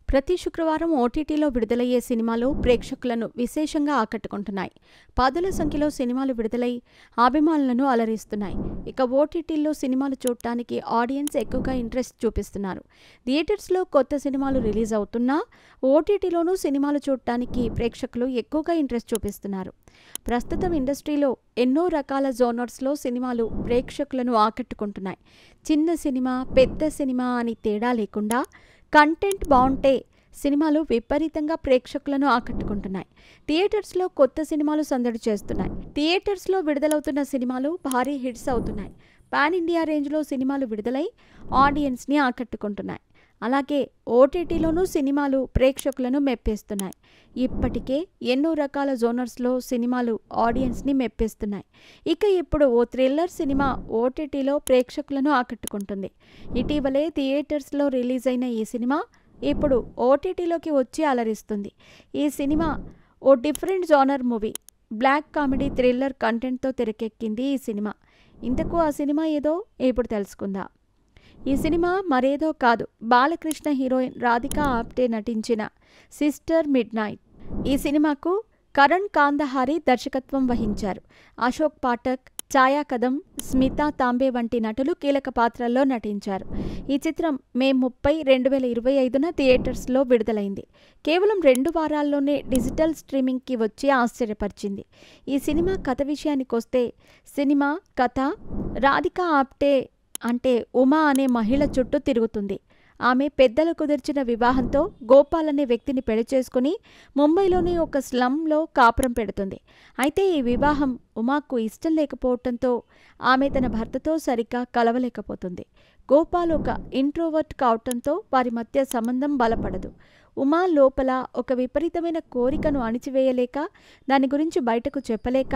ప్రతి శుక్రవారం ఓటీటీలో విడుదలయ్యే సినిమాలు ప్రేక్షకులను విశేషంగా ఆకట్టుకుంటున్నాయి. పదుల సంఖ్యలో సినిమాలు విడుదలై అభిమానులను అలరిస్తున్నాయి. ఇక ఓటీటీల్లో సినిమాలు చూడటానికి ఆడియన్స్ ఎక్కువగా ఇంట్రెస్ట్ చూపిస్తున్నారు. థియేటర్స్లో కొత్త సినిమాలు రిలీజ్ అవుతున్నా ఓటీటీలోనూ సినిమాలు చూడటానికి ప్రేక్షకులు ఎక్కువగా ఇంట్రెస్ట్ చూపిస్తున్నారు. ప్రస్తుతం ఇండస్ట్రీలో ఎన్నో రకాల జోనర్స్లో సినిమాలు ప్రేక్షకులను ఆకట్టుకుంటున్నాయి. చిన్న సినిమా, పెద్ద సినిమా అని తేడా లేకుండా కంటెంట్ బాగుంటే సినిమాలు విపరీతంగా ప్రేక్షకులను ఆకట్టుకుంటున్నాయి. థియేటర్స్లో కొత్త సినిమాలు సందడి చేస్తున్నాయి. థియేటర్స్లో విడుదలవుతున్న సినిమాలు భారీ హిట్స్ అవుతున్నాయి. పాన్ ఇండియా రేంజ్లో సినిమాలు విడుదలై ఆడియన్స్ని ఆకట్టుకుంటున్నాయి. అలాగే ఓటీటీలోనూ సినిమాలు ప్రేక్షకులను మెప్పిస్తున్నాయి. ఇప్పటికే ఎన్నో రకాల జోనర్స్లో సినిమాలు ఆడియన్స్ని మెప్పిస్తున్నాయి. ఇక ఇప్పుడు ఓ థ్రిల్లర్ సినిమా ఓటీటీలో ప్రేక్షకులను ఆకట్టుకుంటుంది. ఇటీవలే థియేటర్స్లో రిలీజ్ అయిన ఈ సినిమా ఇప్పుడు ఓటీటీలోకి వచ్చి అలరిస్తుంది. ఈ సినిమా ఓ different genre movie. Black comedy thriller కంటెంట్తో తెరకెక్కింది ఈ సినిమా. ఇంతకు ఆ సినిమా ఏదో ఇప్పుడు తెలుసుకుందాం. ఈ సినిమా మరేదో కాదు, బాలకృష్ణ హీరోయిన్ రాధికా ఆప్టే నటించిన సిస్టర్ మిడ్ నైట్. ఈ సినిమాకు కరణ్ కాందహారి దర్శకత్వం వహించారు. అశోక్ పాఠక్, ఛాయా కదం, స్మితా తాంబే వంటి నటులు కీలక పాత్రల్లో నటించారు. ఈ చిత్రం మే 30, 2025న థియేటర్స్లో విడుదలైంది. కేవలం 2 వారాల్లోనే డిజిటల్ స్ట్రీమింగ్కి వచ్చి ఆశ్చర్యపరిచింది. ఈ సినిమా కథ విషయానికొస్తే, సినిమా కథ రాధికా ఆప్టే అంటే ఉమా అనే మహిళ చుట్టూ తిరుగుతుంది. ఆమె పెద్దలు కుదిర్చిన వివాహంతో గోపాల్ అనే వ్యక్తిని పెళ్లి చేసుకుని ముంబైలోని ఒక స్లమ్లో కాపురం పెడుతుంది. అయితే ఈ వివాహం ఉమాకు ఇష్టం లేకపోవడంతో ఆమె తన భర్తతో సరిగ్గా కలవలేకపోతుంది. గోపాల్ ఒక ఇంట్రోవర్ట్ కావటంతో వారి మధ్య సంబంధం బలపడదు. ఉమా లోపల ఒక విపరీతమైన కోరికను అణిచివేయలేక, దాని గురించి బయటకు చెప్పలేక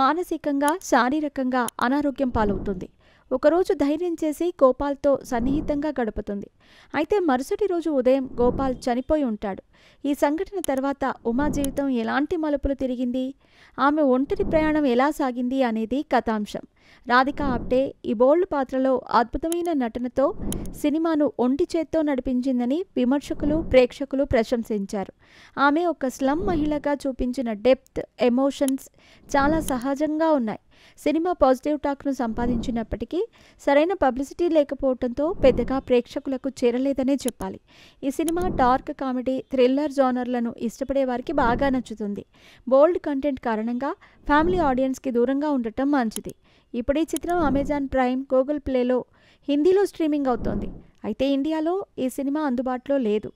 మానసికంగా, శారీరకంగా అనారోగ్యం పాలవుతుంది. ఒకరోజు ధైర్యం చేసి గోపాల్తో సన్నిహితంగా గడుపుతుంది. అయితే మరుసటి రోజు ఉదయం గోపాల్ చనిపోయి ఉంటాడు. ఈ సంఘటన తర్వాత ఉమా జీవితం ఎలాంటి మలుపులు తిరిగింది, ఆమె ఒంటరి ప్రయాణం ఎలా సాగింది అనేది కథాంశం. రాధికా ఆప్టే ఈ బోల్డ్ పాత్రలో అద్భుతమైన నటనతో సినిమాను ఒంటి చేత్తో నడిపించిందని విమర్శకులు, ప్రేక్షకులు ప్రశంసించారు. ఆమె ఒక స్లమ్ మహిళగా చూపించిన డెప్త్, ఎమోషన్స్ చాలా సహజంగా ఉన్నాయి. సినిమా పాజిటివ్ టాక్ను సంపాదించినప్పటికీ సరైన పబ్లిసిటీ లేకపోవడంతో పెద్దగా ప్రేక్షకులకు చేరలేదనే చెప్పాలి. ఈ సినిమా డార్క్ కామెడీ, థ్రిల్లర్ జోనర్లను ఇష్టపడే వారికి బాగా నచ్చుతుంది. బోల్డ్ కంటెంట్ కారణంగా ఫ్యామిలీ ఆడియన్స్కి దూరంగా ఉండటం మంచిది. ఇప్పుడు ఈ చిత్రం అమెజాన్ ప్రైమ్, గూగుల్ ప్లేలో హిందీలో స్ట్రీమింగ్ అవుతోంది. అయితే ఇండియాలో ఈ సినిమా అందుబాటులో లేదు.